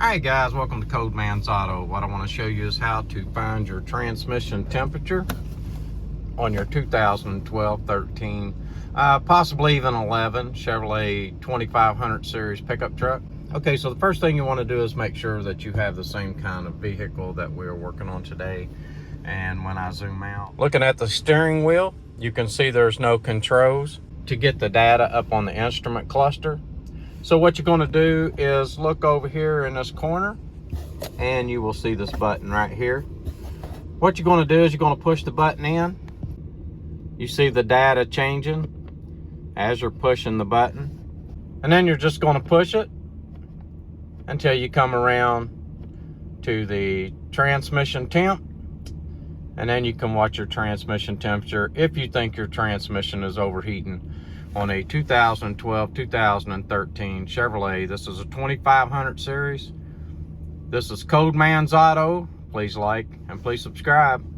Hi guys, welcome to Code Man's Auto. What I want to show you is how to find your transmission temperature on your 2012, 13, possibly even 11 Chevrolet 2500 series pickup truck. Okay, so the first thing you want to do is make sure that you have the same kind of vehicle that we're working on today. And when I zoom out, looking at the steering wheel, you can see there's no controls to get the data up on the instrument cluster. So what you're going to do is look over here in this corner and you will see this button right here. What you're going to do is you're going to push the button in. You see the data changing as you're pushing the button. And then you're just going to push it until you come around to the transmission temp. And then you can watch your transmission temperature if you think your transmission is overheating on a 2012, 2013 Chevrolet. This is a 2500 series. This is Code Man's Auto. Please like and please subscribe.